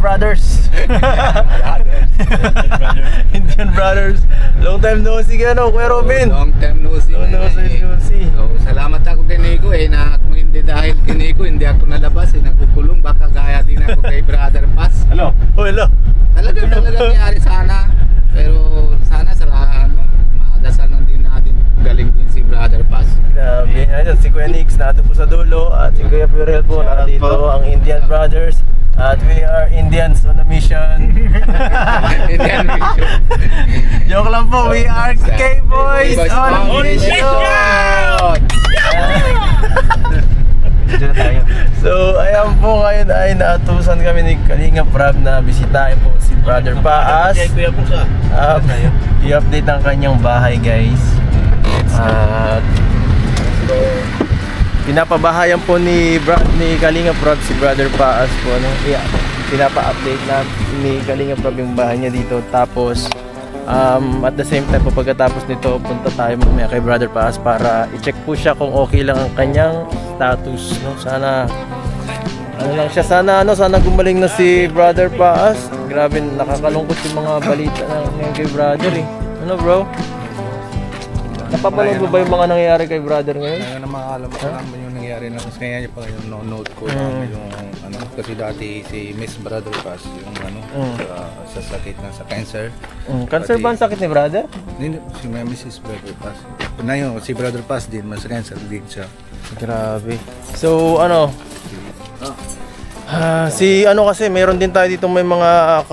Brothers. Indian Brothers. Long time no see ano, Kuya Robin. Long time no see. So, salamat ako kay Nico na kung hindi dahil kay Nico, hindi ako nalabas nagkukulong, baka gaya din ako kay Brother Paz. Hello. Oh, hello. Talaga nangyari sana. Pero sana sa madasal lang din natin, galing din si Brother Paz. Grabe, ayun si Kuya Nix natin po sa dulo at si Kuya Purel po nandito ang Indian Brothers. At we are Indians on a mission. Indian mission. Joke lang po, we are K-Boys on a mission. So ayan po, ngayon ay naatusan kami ni Kalinga Prab na bisitahin po si Brother Paas. I-update ang kanyang bahay, guys. At pinapabahayan po ni Kalinga Prab si Brother Paas po, ano? Yeah, pinapa-update na ni Kalinga Prab yung bahay niya dito. Tapos at the same time po, pagkatapos nito punta tayo mamaya kay Brother Paas para i-check po siya kung okay lang ang kanyang status, no? Sana ano lang siya, sana gumaling na si Brother Paas. Grabe, nakakalungkot yung mga balita ngayon kay Brother Ano bro? Napapanood mo ba yung mga nangyayari kay Brother ngayon? Ngayon na maalam ko naman yung nangyayari na kasi kaya niya pa yung note ko yung ano, kasi dati si Miss Brother Paz yung sa sakit na sa cancer. Cancer ba ang sakit ni Brother? Hindi, si Mrs. Brother Paz. Na yun, si Brother Paz din, mas cancer din siya. Grabe. So kasi meron din tayo dito may mga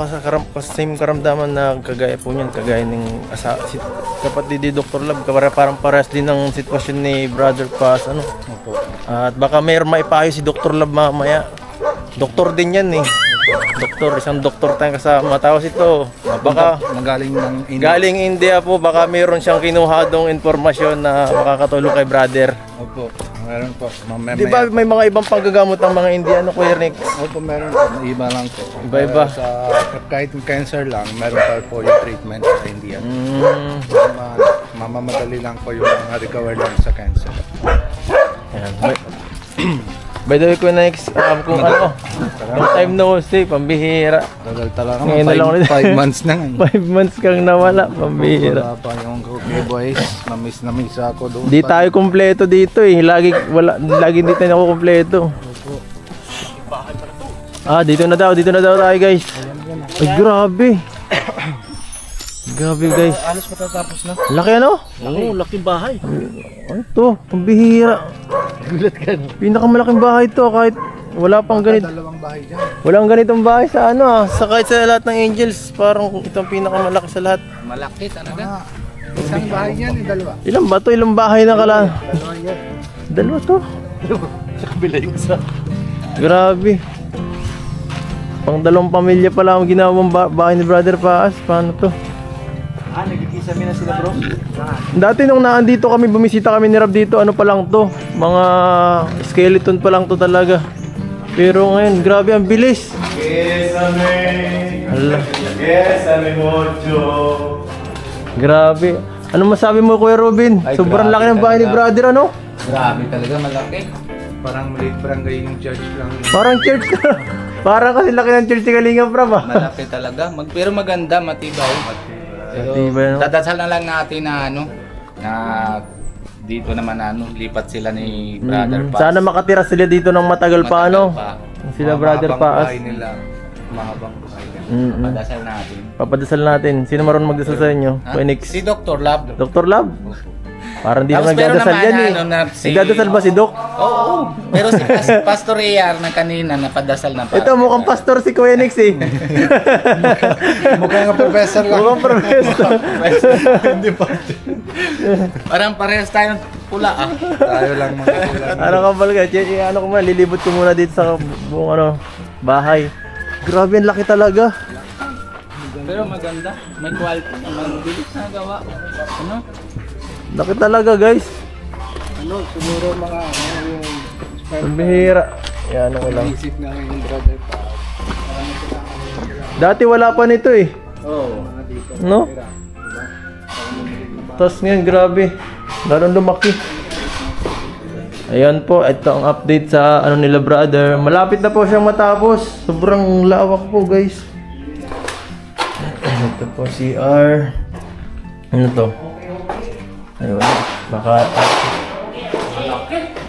same karamdaman na kagaya po niyan, kagaya ng si kapatid ni Dr. Lab, parang parehas din ang sitwasyon ni Brother Paz, Opo. At baka mayroon maipayo si Dr. Lab mamaya. Doktor din yan isang doktor tayong kasama. Tapos ito, baka galing ng India. Galing India po, baka mayroon siyang kinuhadong informasyon na makakatulong kay Brother. Opo, meron po. Di ba may mga ibang panggagamot ng mga Indiano, Kuya Nix? Opo, meron po. Iba lang po. Iba-iba. Kahit cancer lang, meron pa po yung treatment sa India. Mamamadali lang po yung recover lang sa cancer. Ayan. By the way, Kuya Nix, kung long time no see, pambihira. Tagal talaga, ngayon na lang 5 months na ngayon. 5 months kang nawala, pambihira. Wala pa yung K-Boys, na miss ako doon. Di tayo kumpleto dito lagi hindi tayo kumpleto. Dito na daw tayo, guys. Ay, grabe. Grabe, guys. Alas matatapos na. Laki Oo, laking bahay. Ito, pambihira. Gulat ka. Pinakamalaking bahay to, kahit wala pang ganito. Dalawang bahay dyan. Walang ganitong bahay sa sa kahit sa lahat ng Angels, parang itong pinakamalaki sa lahat. Malaki talaga. Isang bahay yan, dalawa. Ilang ba to? Ilang bahay na kala? Dalawa yan. Dalawa to. Sa kabila yung isa. Grabe. Pang dalawang pamilya pala ang ginawang bahay ni Brother Paas. Paano to? Nagkikisami na sila, bro. Dati nung naandito kami, bumisita kami ni Rab dito, ano pa lang to? Mga skeleton pa lang to talaga. Pero ngayon, grabe ang bilis. Kesame mucho. Grabe. Ano masabi mo, Kuya Robin? Sobrang laki ng bahay ni Brother, ano? Grabe talaga, malaki. Parang maliit barangay yung church lang. Parang church na. Parang kasi laki ng church si Kalinga Prab, Malaki talaga. Pero maganda, matibay. Pero dadasal na lang natin na na dito naman lipat sila ni Brother Paz. Sana makatira sila dito ng matagal pa, Sila Brother Paas. Mahabang buhay nila. Papadasal natin. Papadasal natin. Sino marunong magdasal sa inyo? Phoenix. Si Dr. Lab. Dr. Lab? Parang di Tapos naman nagdadasal yan Nagdadasal ba si Doc? Oo. Pero si Pastor Iyar na kanina napadasal na pa. Ito mukhang pastor si Kuya Nix Mukhang professor lang. Mukhang professor. Hindi pa. Parang parehas tayo pula Tayo lang mga pula. Ano ka balga? Ko muna, lilibot ko muna dito sa buong bahay. Grabe, ang laki talaga. Pero maganda. May quality naman. Bilis na gawa. Laki talaga, guys. Siguro mga Ang bihira. Yan, lang. isip nga yung Brother Paz. Dati wala pa nito Oo. No? Tapos ngayon, grabe. Lalong lumaki. Ayan po, ito ang update sa ano nila brother. Malapit na po siyang matapos. Sobrang lawak po guys. Ito po CR. Ano to? Ayun, baka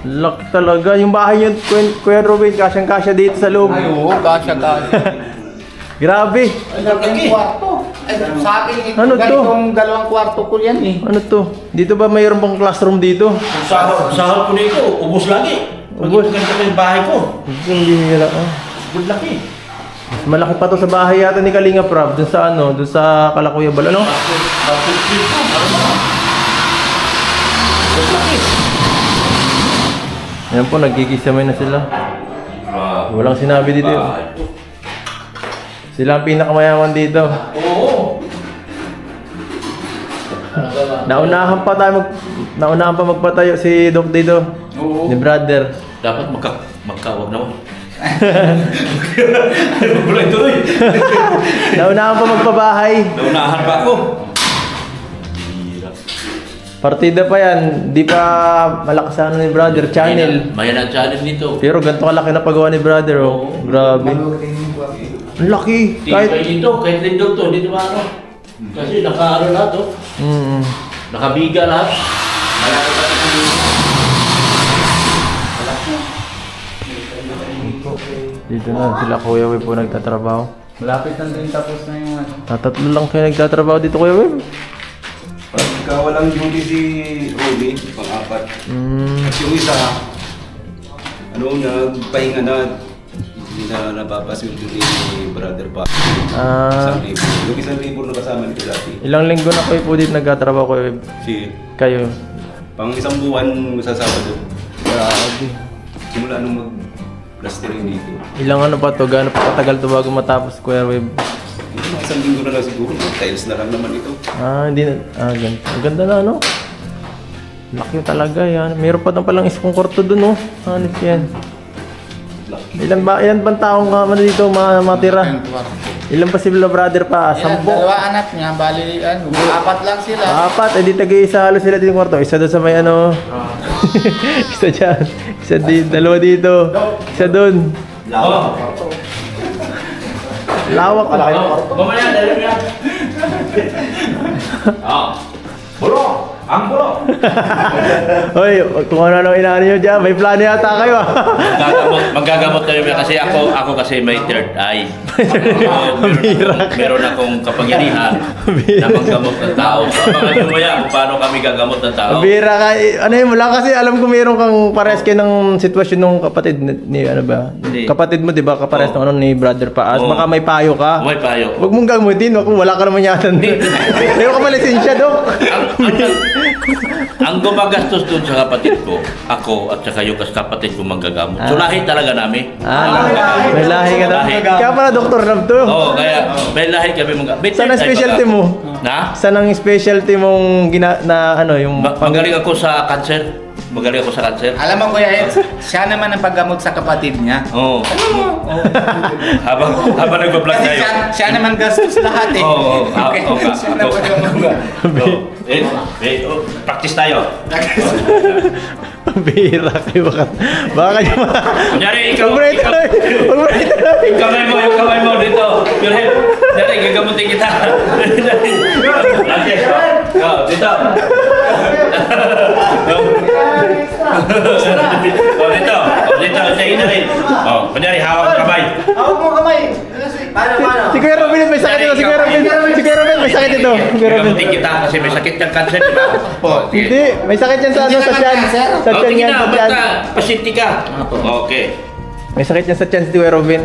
lock talaga. Yung bahay niyo, Kuya Robin, kasyang-kasya dito sa loob. Ay, oo, kasya. Grabe. Ang kwarto. Ay, sa akin, Ano to? ganitong dalawang kwarto ko yan eh. Ano to? Dito ba mayroon pang classroom dito? Sahod ko dito, ubos lagi. Ubos? Ubos? Ganito yung bahay ko. Hindi nila. Ubos laki. Mas malaki pa to sa bahay yata ni Kalinga Prab. Dun sa ano? Dun sa Kalakuyabal. Ano? Ubos laki. Ayan po, nagkikisamay na sila. Walang sinabi dito. Sila ang pinakamayaman dito. Oo. Naunahan pa magpatayo si Doc dito. Oo. Ni brother. Dapat magkawag naman. Tuloy. Naunahan pa magpabahay. Naunahan pa ako. Partida pa yan. Di pa malakas ano ni brother. Channel. Mayan ang channel dito. Pero ganito kalaki na pagawa ni brother. Oh. Grabe. Ang laki. Kahit dito, kahit dito to, dito ba ano? Kasi naka-ano lahat to. Nakabiga lahat. Dito na sila Kuya Web po nagtatrabaho. Malapit na din tapos na yung ano. Tatlo lang kayo nagtatrabaho dito Kuya Web. Pagka walang duty si Ruby, pang-apat. At yung isa, nagpahinga na. Hindi na nabapas yung duty ni Brother pa. Isang libo. Yung isang libo na kasama nito dati. Ilang linggo na kayo po dito nagtatrabaho Kuya Web? Kayo? Pang isang buwan sa Sabado. Grabe. Simula nung mag-plastering dito. Ilang ano pa to? Gaano pa katagal to bago matapos Kuya Web? Isang linggo na lang siguro. Tiles na lang naman ito. Hindi na. Ganito. Ang ganda na, no? Laki talaga yan. Meron pa palang iskong korto dun, no? Hanip yan. Ilan bang taong dito matira? Ilan pa sila brother pa? Yan, 10? dalawa anak niya, bali, apat lang sila. Apat, edi tag-isa halos sila dito ng kwarto. Isa doon sa may ano. Isa dyan. Isa dalawa dito. Isa doon. Lawak pa. Mamaya, dali mo yan. Bulo! Ang bulo! Hoy, kung ano inaano nyo dyan, may plano yata kayo. Magagamot kayo kasi ako kasi may third eye. Meron akong kapangyarihan na maggamot ng tao. Abangan nyo maya kung paano kami gagamot ng tao. Bira ka, ano yun, wala kasi alam ko meron kang pares kayo ng sitwasyon ng kapatid ni ano ba? Hindi. Kapatid mo, di ba? Kapares ng ano ni brother Paas. Baka may payo ka. May payo. Huwag mong gamutin, kung wala ka naman yata. Meron ka pa lisensya, Dok. Ang gumagastos dun sa kapatid ko, ako at saka yung kapatid ko manggagamot. So lahi talaga namin. May lahi ka na. Lahi. Kaya pala Dr. Love to. Oo, kaya may lahi kami manggagamot. Saan ang specialty mo? Na? Saan ang specialty mong yung Magaling ako sa cancer. Magaling ako sa cancer. Alam mo Kuya Ed, siya naman ang paggamot sa kapatid niya. Oo. Habang nagbablog Kasi tayo. siya naman gastos lahat eh. Oo. Okay. Siya naman paggamot. Practice tayo. Bira kayo. Baka nyo Kunyari, ikaw. Huwag mo Yung kamay mo dito. Your head. Kunyari, gagamutin kita. Dito. Dito, ina rin. Kunyari, hawak ang kamay. Hawak mo kamay. Paano? Si Kuya Robin may sakit ito. Si Kuya Robin may sakit ito. Gagamutin kita kasi may sakit kang cancer, di ba? Hindi, may sakit yan sa ano, sa tiyan. Sa tiyan yan, sa tiyan. Pasyente ka. Okay. May sakit yan sa tiyan si Kuya Robin.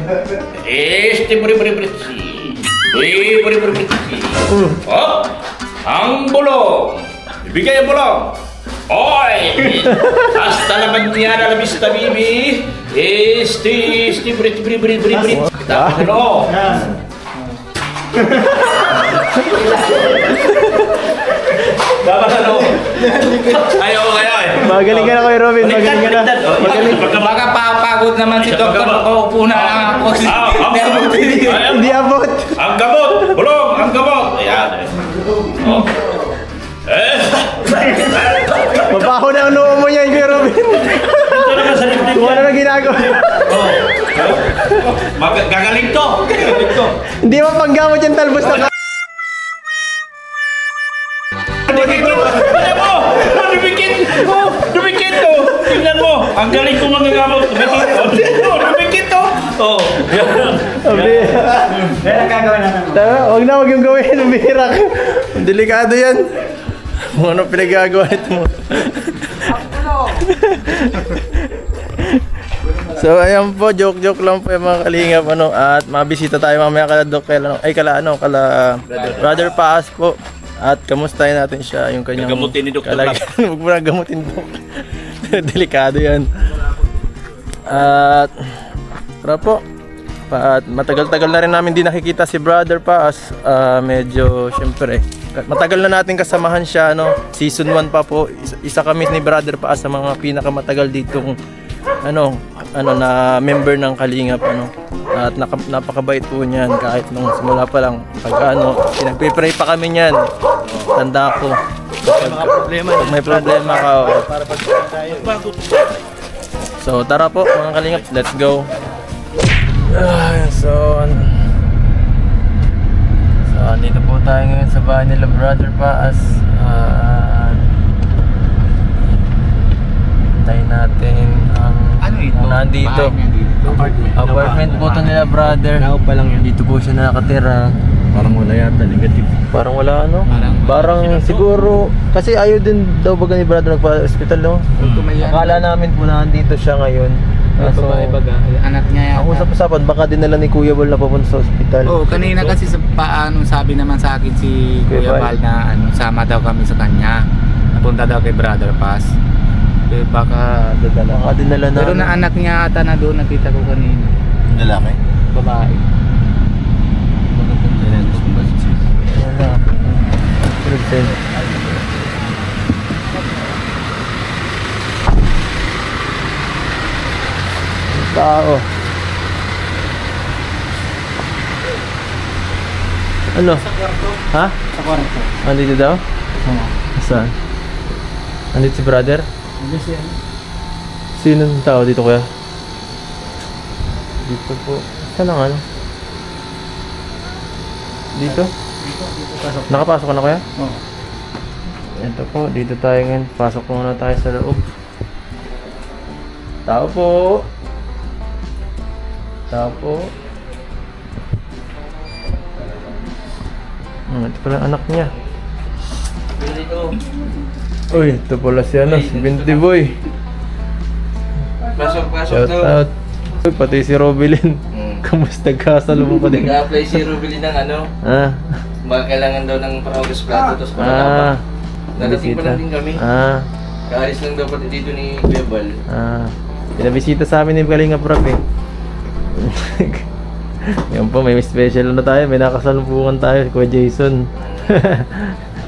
Buri. Oh, ang bulong. Ibigay ang bulong. Oy! Hasta la mañana la vista, baby. Buri. Ano? Dapat ano? Ayaw. Magaling ka na Kuya Robin, magaling ka na. Magaling. Baka papagod naman si Dr. Paupo na ako. Hindi abot. Ang gamot! Bulong! Ang gamot! Ayan. Oh. Mabaho na ang noo mo yan, Kuya Robin. ginagawa. Gagaling to! Gagaling to! Hindi mo panggamot yung talbos na Tingnan mo! Dumikit to! Tingnan mo! Ang galing kong magagamot. Dumikit to! Oo. Kaya gagawin natin mo. Huwag yung gawin. Umihirak. Delikado yan. Ano pinagagawa ito mo? So ayan po, joke lang po yung mga kalingap ano, at mabisita tayo mamaya kala Doc kala Brother Paas po. At kamustahin natin siya yung kanyang Gagamutin ni Dr. Huwag mo na gamutin Doc. Delikado yan. At tara po. At matagal-tagal na rin namin di nakikita si Brother Paas. Medyo syempre matagal na natin kasamahan siya no. Season 1 pa po. Isa kami ni Brother Paas sa mga pinakamatagal ditong na member ng Kalingap ano. At napakabait po niyan kahit nung simula pa lang pag pinagpe-pray pa kami niyan. Tanda ko. Pag may problema ka. So tara po mga Kalingap, let's go. So dito po tayo ngayon sa bahay nila Brother Paas. Tayo natin ang nandito. Apartment po ito nila Brother. Pa lang yun. Dito po siya nakatira. Parang wala yata negative. Parang wala Parang siguro kasi ayaw din daw baga ni Brother nagpa-hospital no. Akala namin po na nandito siya ngayon. So, anak niya ang usap-usapan baka dinala ni Kuya Bal na papunta sa ospital. Oo, kanina kasi sa sabi naman sa akin si Kuya Bal na sama daw kami sa kanya. Napunta daw kay Brother Paas. Pero baka dinala na. Pero na anak niya ata na doon nakita ko kanina. Lalaki? Babae. Wala. Tao. Ano? Sa kwarto. Ha? Sa kwarto. Andito daw? Saan? Andito si Brother? Hindi siya. Sino yung tao dito kuya? Dito po. Saan ang ano? Dito? Nakapasok ka na kuya? Oo. Ito po, dito tayo ngayon. Pasok muna tayo sa loob. Tao po. Tao po. Ito pala ang anak niya. Uy, ito pala si si Binti Boy. Pasok Shout out. Uy, pati si Robilin. Kamusta ka? Salubong ka din. Nag-apply si Rubilin ng baka kailangan daw ng Progress Plato tapos wala pa. Nadating pa lang din kami. Kaalis lang daw pati dito ni Kuya Bal. Pinabisita sa amin ni Kalingap Rap eh. Yan po, may special na tayo. May nakasalubungan tayo, Kuya Jason.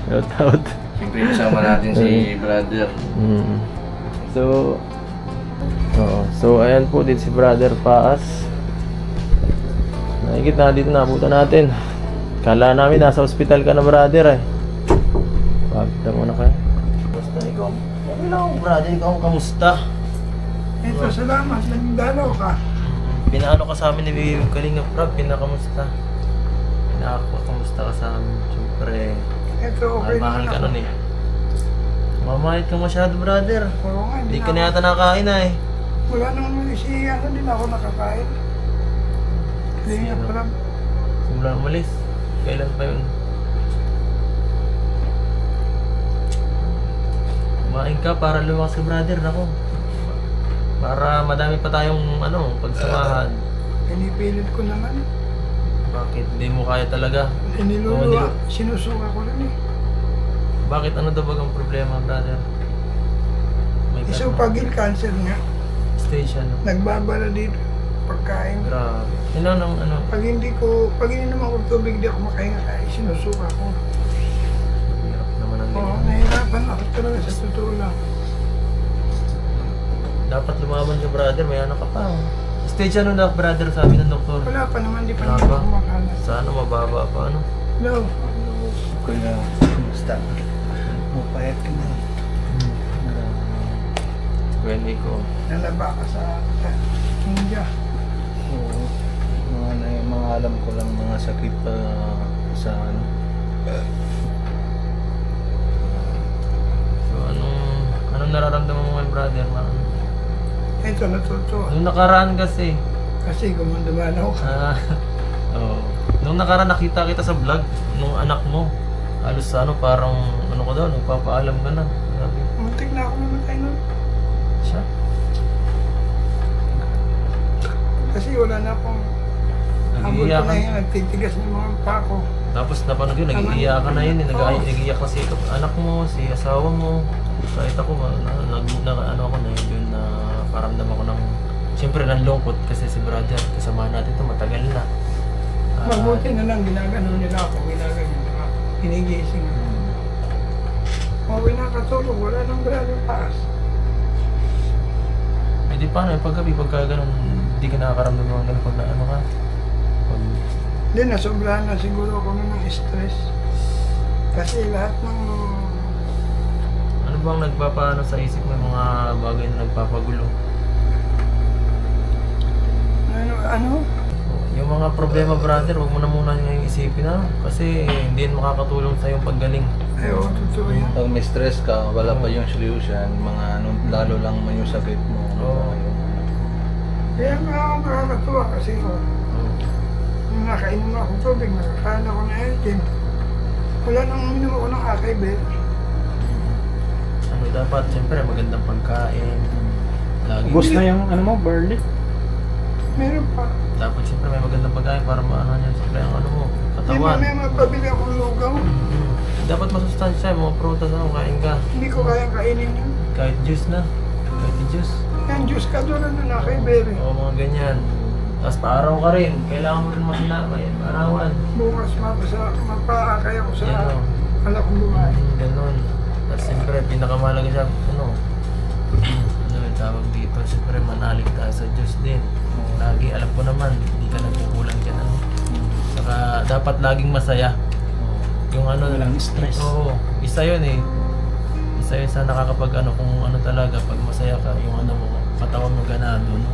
Shout out. Siyempre kasama natin si Brother. So ayan po dito si Brother Paas. Nakikita na dito, nabutan natin. Kala namin nasa ospital ka na Brother eh. Pagta mo na kayo. Kamusta ikaw? Hello Brother, ikaw kamusta? Ito, salamat. Nagdalaw ka. Pinaano ka sa amin ni Kalingap Rap, pinakamusta? Pinakamusta ka sa amin, siyempre. Ito, okay Mahal ka nun eh. Mamahit ka masyado Brother. Oo nga, Hindi ka na yata nakain na eh. Wala naman din ako nakakain. Hindi nga pala. Simula umalis. Kailan pa yun? Kumain ka para lumakas ka Brother, nako. Para madami pa tayong pagsamahan. Pinipilit ko naman. Bakit? Hindi mo kaya talaga? Niluluwa. Sinusuka ko lang eh. Bakit? Ano daw bagang problema Brother? May Esophageal cancer nga. Station. Nagbabala dito. Pagkain. Grabe. Ano? Pag hindi naman ko tubig, di ako makahinga kaya sinusuka ko. Hirap naman ang Oo, ganyan. nahirapan ako talaga sa totoo lang. Dapat lumaban ka Brother, may anak ka pa. Stage ano na Brother sabi ng doktor? Wala pa naman, di pa Wala naman pa? ako makalas. Sana mababa pa ano? No. Kumusta? Mapayat ka na. Pwede ko. Nalaba ka sa India. Oo. Mga alam ko lang mga sakit pa sa ano. So, anong nararamdaman mo ngayon, brother? Ito, natutuwa. Nung nakaraan kasi, Kasi gumandumanaw ka. oh, nung nakaraan nakita kita sa vlog, nung anak mo, halos parang, ano ko daw, nagpapaalam ka na. Grabe. Muntik na ako namatay nun. Siya. Kasi wala na akong habol ko na Nag-iiyakan. yun. Nagtitigas ng mga pako. Tapos napanood yun, nag-iiyakan na yun. Nag-iiyak kasi anak mo, si asawa mo. Kahit ako, ano ako na yun, na paramdam ako ng, siyempre nalungkot kasi si brother, kasama natin ito, matagal na. Mabuti na lang ginagano nila ako. Ginaganyan na ako. Hinigising. Okay na katulog. Wala nang brother paas. Eh di paano, paggabi, pagka ganun, hindi ka nakakaramdam ng ganun pag ano ka? Hindi, nasobrahan na siguro ako ng stress. Kasi lahat ng... Ano bang nagpapaano sa isip mo, yung mga bagay na nagpapagulo? Ano? Yung mga problema, brother, huwag mo na muna yung isipin na. Kasi hindi yan makakatulong sa yung paggaling. Ay, oo, totoo yan. Pag may stress ka, wala pa yung solution, mga ano, lalo lang man yung sakit mo. Oo. Kaya nga ako nakakatuwa kasi nung nakainom ako tubig, nakakain ako na engine. Wala nang uminom ako ng akibet. Ano dapat, siyempre magandang pagkain. Lagi. Ubus na yung ano mo, Burley. Meron pa. Dapat siyempre may magandang pagkain para maano niya, siyempre ang ano mo, Hindi katawan. may mapabili akong lugaw. Dapat masustansya, mga prutas na kain ka. Hindi ko kayang kainin yun. Kahit juice na. Kahit juice. Yan, juice ka doon na akibet. Oo, mga ganyan. Tapos paaraw ka rin. Kailangan mo rin arawan. Bukas mapaakay ako sa Yan o. anak kong buhay. Ganon. Tapos siyempre, pinakamalaga siya, ano yung tawag dito, siyempre manalig tayo sa Diyos din. Lagi, alam ko naman, hindi ka nagkukulang dyan, ano. Saka, dapat laging masaya. Yung ano, Walang stress. Oo, isa yun eh. Isa yun sa nakakapag ano, kung ano talaga, pag masaya ka, yung ano mo, katawan mo ganado, no?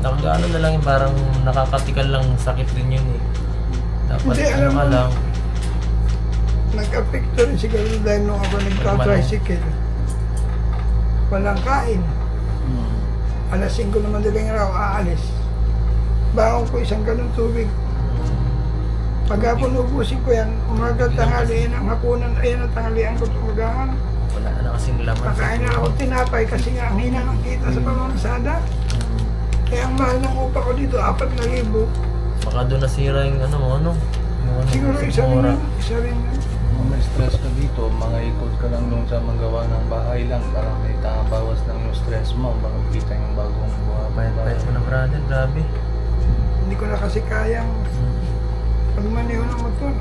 Nakagaano na lang yung parang nakakatikal lang sakit din yun eh. Dapat Hindi, ano alam ka mo. lang. Nag-apekto rin siguro dahil nung ako nagka-tricycle. Walang kain. Alas 5 naman daling araw, aalis. Bangon ko isang galong tubig. Pagkapon ubusin ko yan, umaga tanghalian ang hapunan, ayan ang tanghalian ko tumagahan. Wala na kasing laman. Pakain na ako tinapay kasi nga ang hina ng kita sa pamamasada. Kaya ang mahal ng upa ko dito, 4,000. Baka doon nasira yung ano mo, ano? Yung ano, Siguro isa rin sikmura. yun, isa rin yun. Kung may stress ka dito, mga ikot ka lang doon sa magawa ng bahay lang para may bawas lang yung stress mo, baka kita yung bagong buha. Pahit mo na brother, grabe. Hindi ko na kasi kayang pagmaneho ng motor.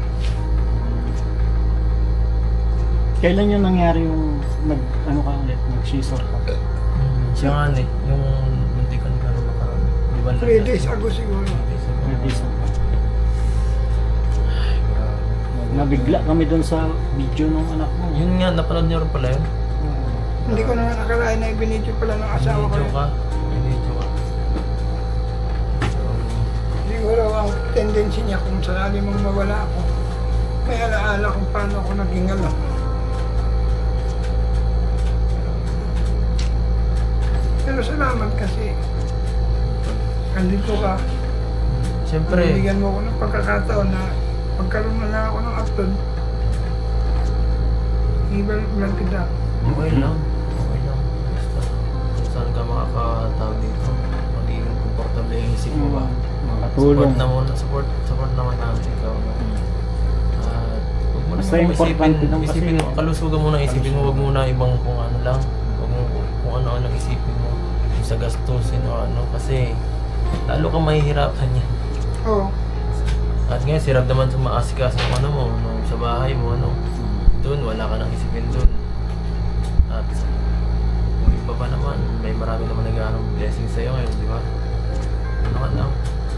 Kailan yung nangyari yung ano ka ulit, nag-scissor ka? Siya nga eh, yung muntikan ka na makarami. Di ba 3 days ago siguro. 3 days ago. Nag-scissor ka. Ay, grabe. Nabigla kami doon sa video ng anak mo. Yun nga, napanood niyo rin pala yun. Hindi ko naman akalain na ibinidyo pala ng asawa ko. Video yun. ka. Video ka. Siguro ang tendency niya kung sakali mong mawala ako, may alaala kung paano ako naging ano. Pero salamat kasi andito ka. Siyempre, Bibigyan mo ako ng pagkakataon na pagkaroon na lang ako ng aktod. Ibalik lang kita. okay lang. Okay lang. Basta, kung saan ka makakatawag dito, magiging komportable yung isip mo ba? Makatulong. Support naman namin ikaw. At huwag mo Basta naman importante lang kasi- isipin mo, kalusugan mo na isipin mo, huwag muna ibang kung ano lang. Huwag mo kung ano-ano isipin mo. Yung sa gastusin o ano, kasi lalo kang mahihirapan yan. Oo. At ngayon, sirap naman sa maasikas ng ano mo, no, sa bahay mo, ano. Doon, wala ka nang isipin doon. At kung iba pa naman, may marami naman nag-aanong blessing sa'yo ngayon, di ba? Ano ka lang?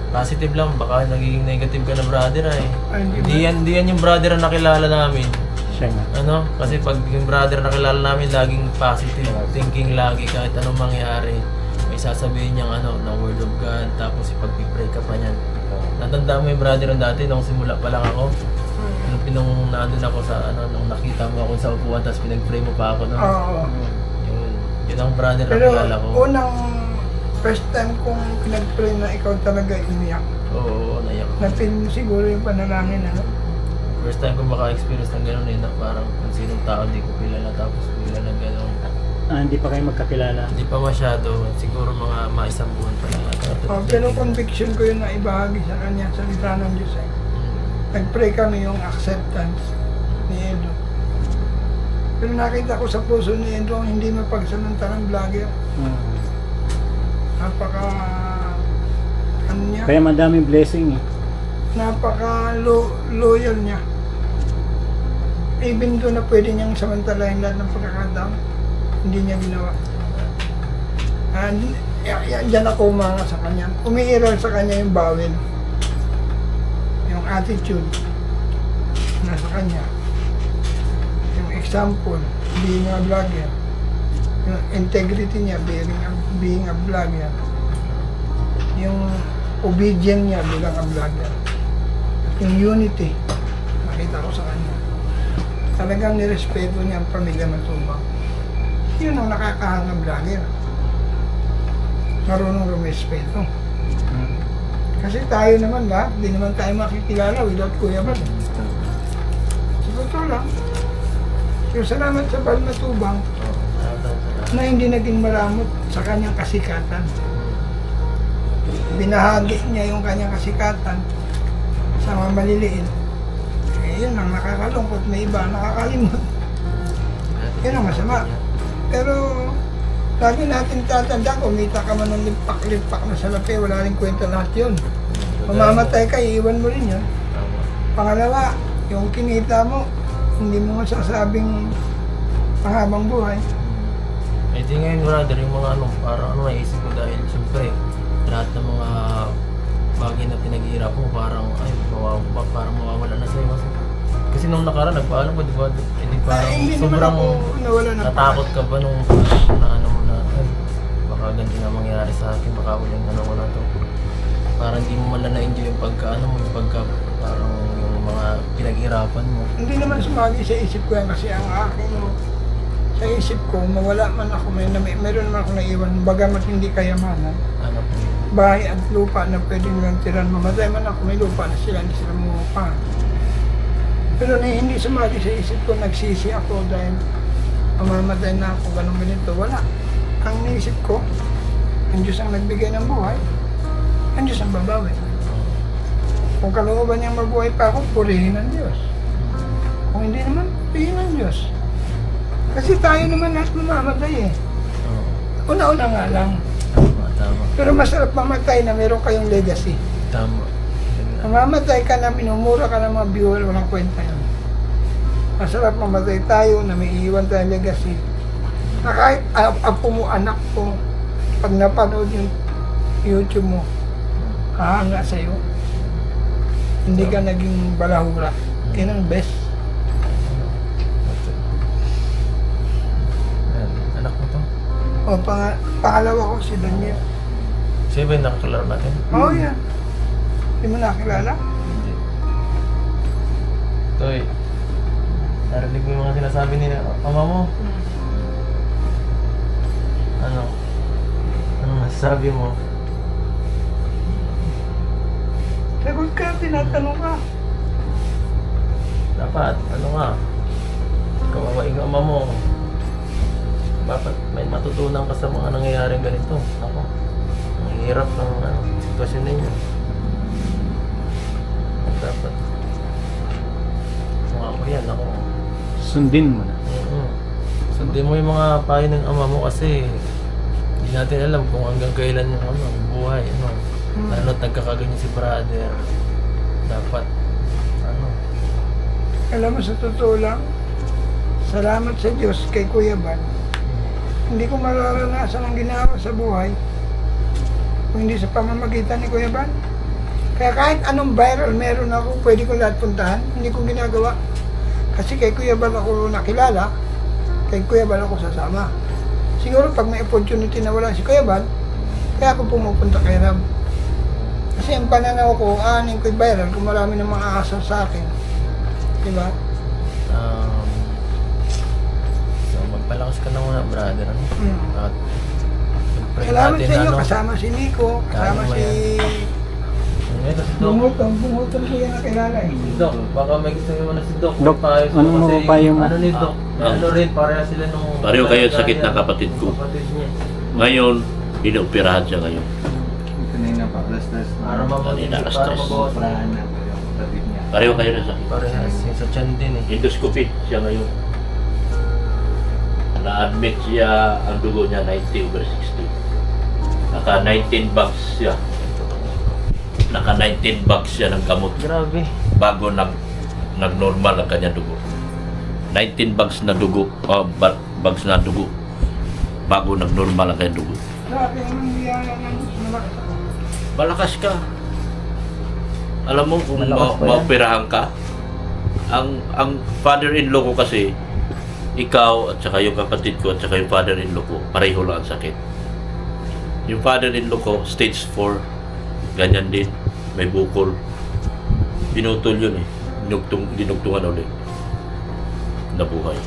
Positive lang, baka nagiging negative ka na brother ay. Ay, Hindi yan yung brother na nakilala namin. Siya nga. Ano? Kasi pag yung brother na kilala namin, laging positive thinking lagi kahit anong mangyari. May sasabihin niyang ano, na word of God, tapos ipag-pray ka pa niyan. Natanda mo yung brother ng dati, nung simula pa lang ako. Nung nandun ako sa ano, nung nakita mo ako sa upuan, tapos pinag-pray mo pa ako. No? Oo. Yun ang brother na Pero kilala ko. unang first time kong pinag-pray na ikaw talaga iniyak. Oo, naiyak. Na-feel mo siguro yung panalangin, ano? First time ko maka-experience ng gano'n na parang kung sinong tao di ko kilala tapos bigla na gano'n. Hindi pa kayo magkakilala. Hindi pa masyado, siguro mga isang buwan pa lang. Pero conviction ko yun na ibahagi sa kanya, salita ng Diyos eh. Nag-pray kami yung acceptance ni Edo. Pero nakita ko sa puso ni Edo ang hindi mapagsamantalang vlogger. Napaka... ano niya? Kaya madaming blessing eh. Napaka-loyal niya. Even doon na pwede niyang samantalahin lahat ng pagkakataon, hindi niya ginawa. Diyan ako umanga sa kanya. Umiiral sa kanya yung bawel. Yung attitude nasa kanya. Yung example, being a vlogger. Yung integrity niya, being a vlogger. Yung obedient niya bilang a vlogger. Yung unity, nakita ko sa kanya. Talagang nirespeto niya ang pamilya Matubang. Yun ang nakakahangang vlogger. Marunong rumespeto. Kasi tayo naman lahat, di naman tayo makikilala without Kuya Bal. So, totoo lang. So, salamat sa Bal Matubang na hindi naging maramot sa kanyang kasikatan. Binahagi niya yung kanyang kasikatan sa mga maliliit. Yun ang nakakalungkot, may iba nakakalimot. Yun ang masama. Pero lagi natin tatanda, kumita ka man ng limpak-limpak na salapi, wala rin kwenta lahat yun. Mamamatay ka, iiwan mo rin yun. Pangalawa, yung kinita mo, hindi mo masasabing panghabang buhay. Eh di ngayon brother, yung mga parang naisip ko dahil siyempre lahat ng mga bagay na pinaghihirap mo parang parang mawawala na sa'yo. Kasi nung nakaraan nagpaalam ko, di ba? Hindi parang sobrang natakot ka ba nung baka ganito na mangyari sa akin, baka uling ko na to. Parang hindi mo man lang na-enjoy yung yung pagka parang yung mga pinaghirapan mo. Hindi naman sumagi sa isip ko yan kasi ang aking sa isip ko, mawala man ako, meron naman ako naiwan, bagamat hindi kayamanan. Ano po? Bahay at lupa na pwede nilang tiran. Mamatay man ako, may lupa na sila, hindi sila mumupa. Pero hindi sumagi sa isip ko, nagsisi ako dahil mamamatay na ako, ganun ganito. Wala. Ang naisip ko, ang Diyos ang nagbigay ng buhay, ang Diyos ang babawi. Kung kalooban niyang mabuhay pa ako, purihin ang Diyos. Kung hindi naman, purihin ang Diyos. Kasi tayo naman lahat mamamatay eh. Una-una nga lang. Tama. Pero masarap mamatay na meron kayong legacy. Tama. Mamatay ka na, minumura ka ng mga viewer, walang kwenta yun. Masarap mamatay tayo na may iiwan tayong legacy. Na kahit apo mo, anak ko, pag napanood yung YouTube mo, hahanga sa'yo. Hindi ka naging balahura. Yan ang best. Anak mo to? O, pangalawa ko si Daniel. Siya ba yung nakakalaro natin? Oo, yan. Hindi mo nakilala? Hindi. Toy, narinig mo yung mga sinasabi ni ama mo? Ano? Anong masasabi mo? Sagot ka, tinatanong ka. Dapat, ano nga? Kawawaing ama mo. Dapat may matutunan ka sa mga nangyayaring ganito. Ako, ang hirap ng sitwasyon ninyo. Dapat kung ako yan, ako Sundin mo na. sundin mo yung mga payo ng ama mo kasi hindi natin alam kung hanggang kailan yung buhay, lalo at nagkakaganyan si brother. Dapat Alam mo, sa totoo lang, salamat sa Diyos kay Kuya Bal. Hindi ko mararanasan ang ginawa sa buhay kung hindi sa pamamagitan ni Kuya Bal. Kaya kahit anong viral meron ako, pwede ko lahat puntahan, hindi ko ginagawa. Kasi kay Kuya Bal ako nakilala, kay Kuya Bal ako sasama. Siguro pag may opportunity na wala si Kuya Bal, kaya ako pumupunta kay Rab. Kasi ang pananaw ko, aanin ko'y viral kung marami nang maaasar sa akin. Diba? So magpalakas ka na muna, brother. Ano? At pray Salamat natin, sa inyo, ano, kasama si Nico, kasama Kaya mo si... Ngayon, si Doc. Bungutong ko yan nakilala eh. Si Doc, baka may gusto nyo na si Doc. Doc, Paayos ko ano kasi pa yung- ano ni Doc? Ano rin, pareha sila nung... Pareho kayo sakit na kapatid ko. Kapatid niya. Ngayon, inooperahan siya ngayon. Kanina pa, last. Para mabuti, Kanina, para stress. mabawas. Operahan na po yung kapatid niya. Pareho kayo na sakit. Parehas, yung sa tiyan din eh. Endoscopy siya ngayon. Na-admit siya, ang dugo niya 90/60. Naka 19 bags siya. Naka 19 bags siya ng gamot Grabe. bago nag-normal ang kanyang dugo. 19 bags na dugo, bags na dugo bago nag-normal ang kanyang dugo. Grabe ang nangyayari ng malakas ako. Malakas ka. Alam mo kung Malakas pa yan. maoperahan ka, ang father-in-law ko kasi, ikaw at saka yung kapatid ko at saka yung father-in-law ko, pareho lang ang sakit. Yung father-in-law ko, stage 4, ganyan din, may bukol. Pinutol yun eh, dinugtungan ulit. Nabuhay.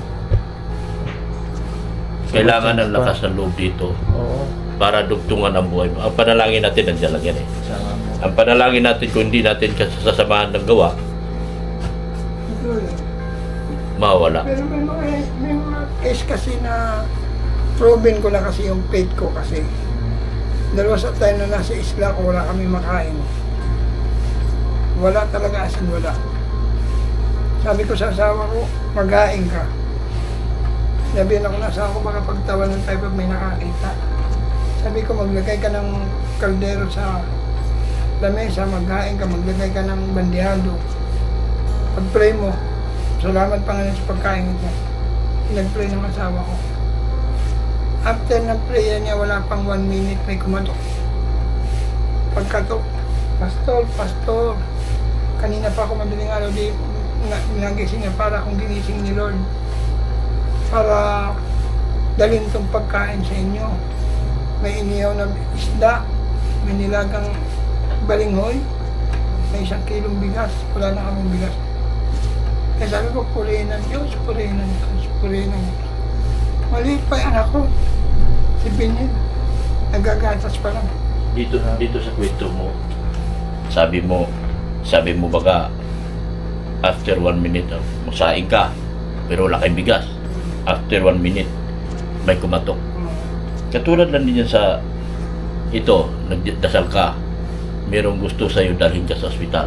Kailangan ng lakas ng loob dito Oo. para dugtungan ang buhay mo. Ang panalangin natin, nandiyan lang yan eh. Sama mo. Ang panalangin natin, kung hindi natin sasamahan ng gawa, Ito yun. mawawala. Pero may mga case kasi na proven ko na kasi yung faith ko kasi. Dalawa sa tayo na nasa isla ko, wala kami makain. Wala talaga asin, wala. Sabi ko sa asawa ko, mag-hain ka. Sabihin ako na asawa ko, baka pagtawanan tayo pag may nakakita. Sabi ko, maglagay ka ng kaldero sa lamesa, mag-hain ka, maglagay ka ng bandihado. Pag-pray mo, salamat Panginoon sa pagkain ito. Nag-pray ng asawa ko. After ng prayer niya, wala pang 1 minute, may kumatok. Pagkatok, Pastor, kanina pa ako madaling araw, nagising niya para akong ginising ni Lord. Para dalhin tong pagkain sa inyo. May inihaw na isda, may nilagang balinghoy, may 1 kilong bigas, wala na kaming bigas. Kaya sabi ko, purihin ng Diyos, purihin ng Diyos, purihin ng Diyos. Maliit pa yung anak ko, si Binil, nagagatas pa lang. Dito sa kwento mo, sabi mo baga, after 1 minute, magsaing ka, pero wala kayong bigas. After 1 minute, may kumatok. Katulad lang din yan sa ito, nagdasal ka, merong gusto sa'yo dalhin ka sa ospital.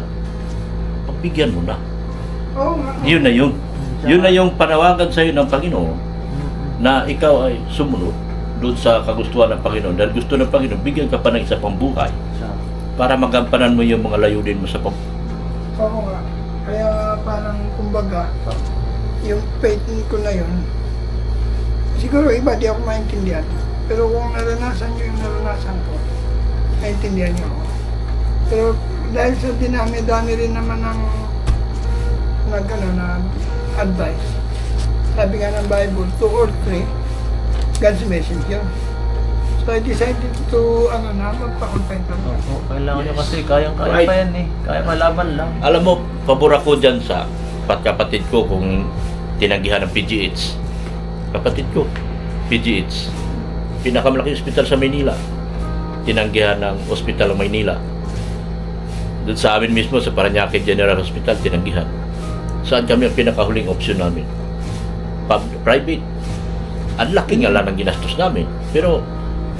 Pagbigyan mo na. Oo nga. Yun na yun. Yun na yung panawagan sa'yo ng Panginoon na ikaw ay sumunod doon sa kagustuhan ng Panginoon. Dahil gusto ng Panginoon, bigyan ka pa ng isa pang buhay para magampanan mo yung mga layunin mo sa Oo nga. Kaya parang kumbaga, yung faith ko na yun, siguro iba di ako maintindihan. Pero kung naranasan nyo yung naranasan ko, maintindihan nyo ako. Pero dahil sa dinami-dami rin naman ng na advice, sabi nga ng Bible, 2 or 3, God's message yun. So I decided to, magpa-confine ka. Oo, kailangan nyo kasi kayang-kaya pa yan eh. Kaya malaban lang. Alam mo, pabor ako dyan sa kapatid ko kung tinanggihan ng PGH. Kapatid ko, PGH. Pinakamalaking ospital sa Maynila. Tinanggihan ng ospital ng Maynila. Doon sa amin mismo, sa Parañaque General Hospital, tinanggihan. Saan kami ang pinakahuling option namin? Private. Ang laki nga lang ang ginastos namin. Pero,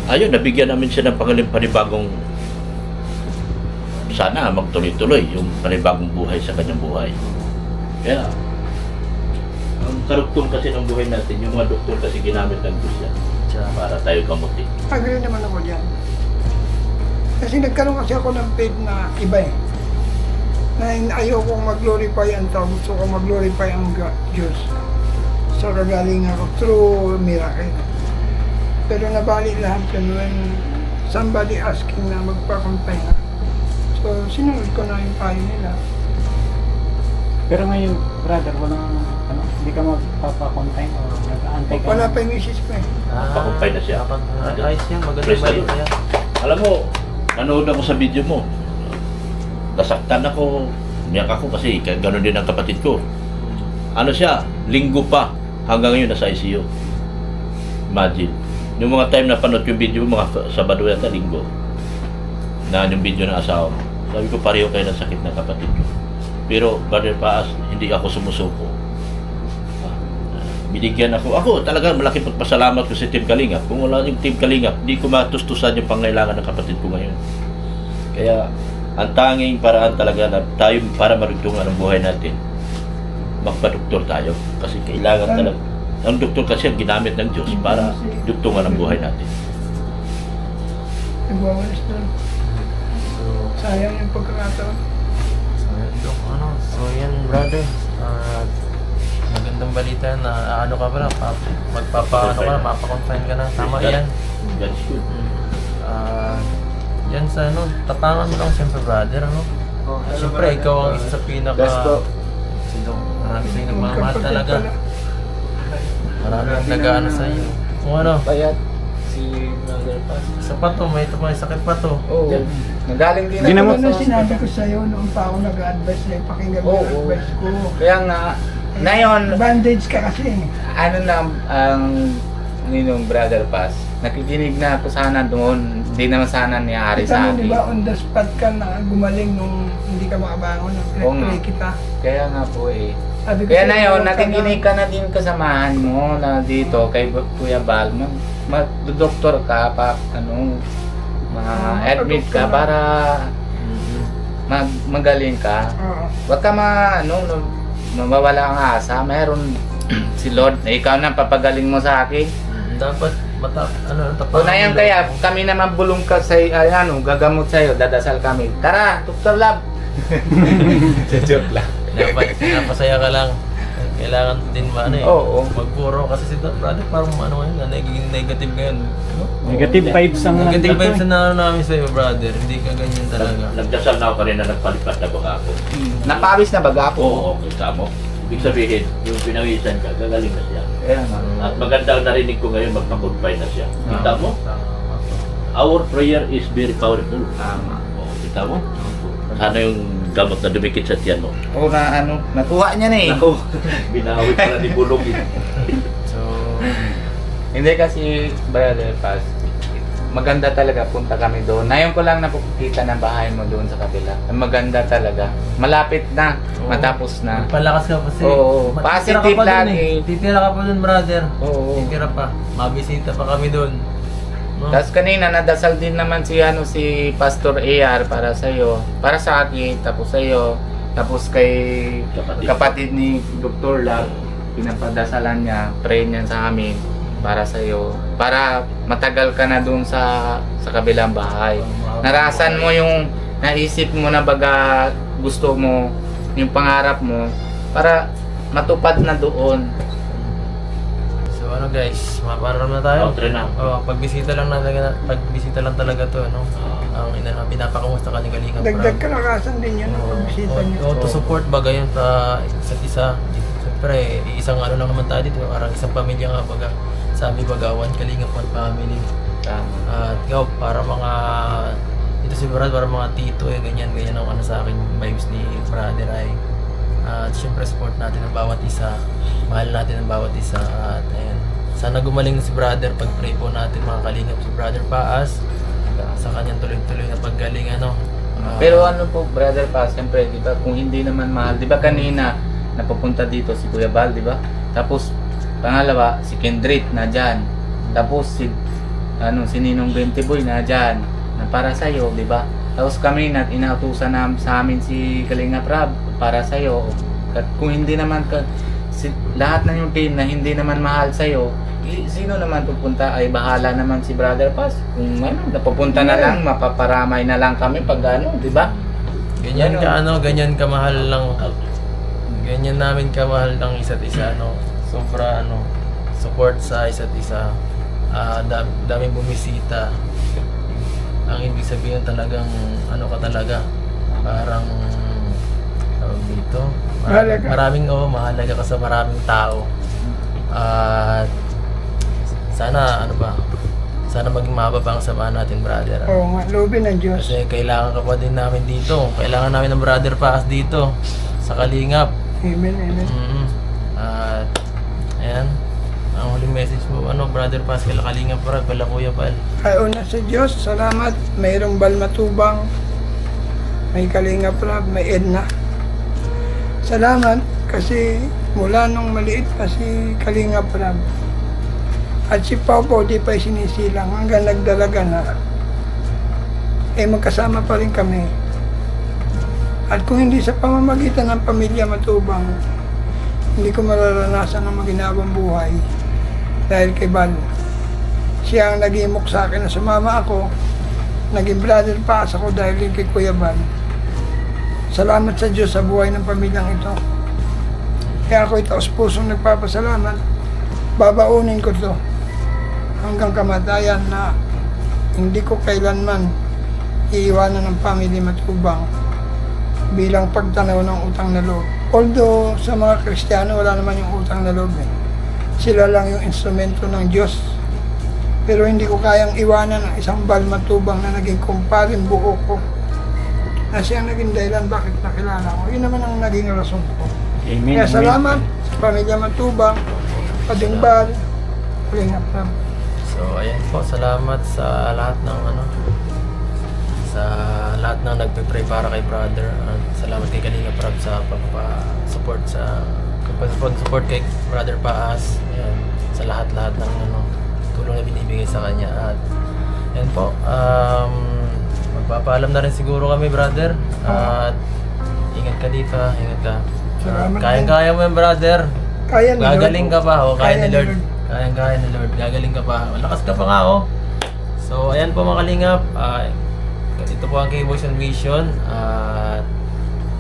ayun, nabigyan namin siya ng panibagong sana magtuloy-tuloy yung panibagong buhay sa kanyang buhay. Kaya, ang karugtong kasi ng buhay natin, yung mga doktor kasi ginamit ng Diyos yan para tayo gamutin. Agree naman ako dyan. Kasi nagkaroon kasi ako ng faith na iba eh. Na ayokong mag-glorify ang tao, gusto ko mag-glorify ang Diyos. So kagaling ako through miracle. Pero nabali lahat yun when somebody asking na magpa-confine na. So sinunod ko na yung payo nila. Pero ngayon, brother, walang Hindi ka magpapakontain o nag-aantay ka? Wala pa yung misis ko eh. Pakumpay na siya. Ayos yan, magandang Press balita tayo. yan. Alam mo, nanood ako sa video mo. Nasaktan ako. Umiyak ako kasi gano'n din ang kapatid ko. Ano siya, linggo pa. Hanggang ngayon nasa ICU. Imagine. Yung mga time na panood yung video mo, mga Sabado yata, linggo. Na yung video ng asawa mo. Sabi ko, pareho kayo ng sakit ng kapatid ko. Pero, Brother Paas, hindi ako sumusuko. Binigyan ako. Ako talaga malaki pagpasalamat ko sa Team Kalingap. Kung wala yung Team Kalingap, hindi ko matustusan yung pangailangan ng kapatid ko ngayon. Kaya, ang tanging paraan talaga na tayo para marugtungan ang buhay natin, magpa-doktor tayo. Kasi kailangan talaga. Ang doktor kasi ang ginamit ng Diyos para dugtungan ang buhay natin. Nagwawalis doon. Sayang yung pagkakataon. So yan brother, magandang balita na ano ka pala, mapakonfine ka na. Tama yan. That's good. Yan sa ano, tapangan mo lang siyempre brother, ano? Siyempre ikaw ang isa sa pinaka marami sa'yo nagmamahal talaga. Marami ang nag-ano sa'yo. Kung ano, Bayat si Brother Paz. isa pa to, may ito pa, sakit pa to. Oo. Nagaling din Ginamot Ano sa sinabi ko sa'yo noong pa ako nag-advise sa'yo, pakinggan mo yung Oo. advice ko. Kaya nga, ngayon, Bandage ka kasi eh. ano na ang ninong Brother Paz, nakikinig na ako sana doon, hindi naman sana niyari Kita sa mo, di akin. ba, on the spot ka na gumaling nung hindi ka makabangon, Oo nga. nag-pray kita. Kaya nga po eh. Sabi ko Kaya sa'yo, na yun, huwag ka nakikinig ka na din kasamahan mo na dito kay Kuya Bal. Mag-doktor ka pa, ma-admit ka para magaling ka. Oo. Huwag ka mawawala ang asa. Meron si Lord na ikaw na papagaling mo sa akin. Dapat tapangan. O na yan kaya, kami naman bulong ka sa gagamot sa'yo, dadasal kami. Tara, Dr. Lab! Joke lang. Napasaya ka lang. Kailangan din Oo. magpuro kasi si brother parang ngayon, nagiging negative ngayon. No? Negative vibes ang Negative vibes nandito. na namin sa'yo brother, hindi ka ganyan talaga. Nagdasal na ako kanina, nagpalipat na baga ako. Napawis na baga po. Oo, kita mo. Ibig sabihin, yung pinawisan ka, gagaling na siya. Kaya nga. At maganda ang narinig ko ngayon, magpa-confine na siya. Kita mo? Our prayer is very powerful. Tama. Oo, kita mo? Sana yung gamot na dumikit sa tiyan mo. O na nakuha niya na eh. Ako, binawi pala ni Bulog eh. So, Hindi kasi, Brother Paz, maganda talaga, punta kami doon. Ngayon ko lang napukita ng bahay mo doon sa kabila. Maganda talaga. Malapit na, matapos na. palakas ka kasi. Oo, Titira positive ka pa dun lang eh. eh. Titira ka pa dun brother. Oo. Titira pa. Mabisita pa kami dun. No? Tapos kanina, nadasal din naman si Pastor AR para sa'yo. Para sa akin, tapos sa'yo. Tapos kay kapatid ni Dr. Lab, pinapadasalan niya, pray niya sa amin para sa'yo. Para matagal ka na dun sa kabilang bahay. Narasan mo yung naisip mo na baga gusto mo, yung pangarap mo, para matupad na doon. So ano guys, maparam na tayo. Outre na. Pagbisita lang talaga to, no. Ang pinapakamusta ka ni Kalinga Dagdag kalakasan din yan ang pagbisita niyo. To support baga yun sa isa't isa. Siyempre, isang ano lang naman tayo dito, parang isang pamilya nga baga. Sabi baga, one Kalinga, one family. At ikaw, para mga ito si Brad, para mga tito ganyan ang ano sa akin vibes ni brother ay. At syempre support natin ang bawat isa, mahal natin ang bawat isa. At ayan, sana gumaling si brother, pag-pray po natin mga Kalingap si Brother Paas sa kanyang tuloy-tuloy na paggaling Pero po, Brother Paz, siyempre, di ba, kung hindi naman mahal, di ba kanina napupunta dito si Kuya Bal, di ba? Tapos pangalawa, si Kendrick na dyan. Tapos si Ninong 20 Boy na dyan, na para sa iyo, di ba? Tapos kami inautusan sa amin si Kalinga Prab para sa iyo. At kung hindi naman lahat ng yung team na hindi naman mahal sa iyo, sino naman pupunta ay bahala naman si Brother Paz. Kung napupunta na lang, mapaparamay na lang kami pag di ba? ganyan ka ganyan kamahal lang. Ganyan namin kamahal ng isa't isa, sobra support sa isa't isa. Daming bumisita. Ang ibig sabihin talagang ka talaga, parang tawag dito. Mahalaga. Mahalaga ka sa maraming tao. At sana sana maging mahaba pa ang samahan natin, brother. Oo nga, loobin ng Diyos. Kasi kailangan ka pa din namin dito. Kailangan namin ng Brother Paas dito sa Kalingap. Amen, amen. At ayan, ang huling message mo, Brother Paas, kala Kalingap para kala Kuya Bal. Ay, una sa Diyos, salamat. Mayroong Balmatubang, may Kalingap Rab, may Edna. Salamat kasi mula nung maliit pa si Kalingap Rab at si Pau di pa sinisilang hanggang nagdalaga na, magkasama pa rin kami. At kung hindi sa pamamagitan ng pamilya Matubang, hindi ko mararanasan ang maginawang buhay dahil kay Bal. Siya ang nag-iimok sa akin na sumama ako, naging brother Paas ako dahil din kay Kuya Bal. Salamat sa Diyos sa buhay ng pamilyang ito. Kaya ako itaos pusong nagpapasalamat. Babaunin ko to hanggang kamatayan na hindi ko kailanman iiwanan ng family Matubang bilang pagtanaw ng utang na loob. Although sa mga Kristiyano wala naman yung utang na loob Sila lang yung instrumento ng Diyos. Pero hindi ko kayang iwanan ang isang Bal Matubang na naging kumparing buo ko. Na siyang naging dahilan bakit nakilala ko. Yun naman ang naging rason ko. Amen. Kaya salamat sa pamilya Matubang, Pading Bal, Kalingap Rab. So ayan po, salamat sa lahat ng sa lahat ng nagpe-pray para kay brother. At salamat kay Kalingap Rab sa pagpa-support support kay Brother Paas. Ayan, sa lahat-lahat ng tulong na binibigay sa kanya. At ayan po, magpapaalam na rin siguro kami, brother. At ingat ka dito, ingat ka. Salamat Kayang-kaya mo yan, brother. Kaya ni Gagaling ka pa, kaya ni Lord. Lord. Kaya ni Lord. Gagaling ka pa. Malakas ka pa nga, So, ayan po mga Kalingap. Ito po ang K-Boys on Mission.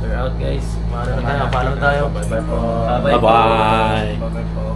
We're out, guys. Paalam tayo. Bye-bye po. Bye-bye. Bye-bye po.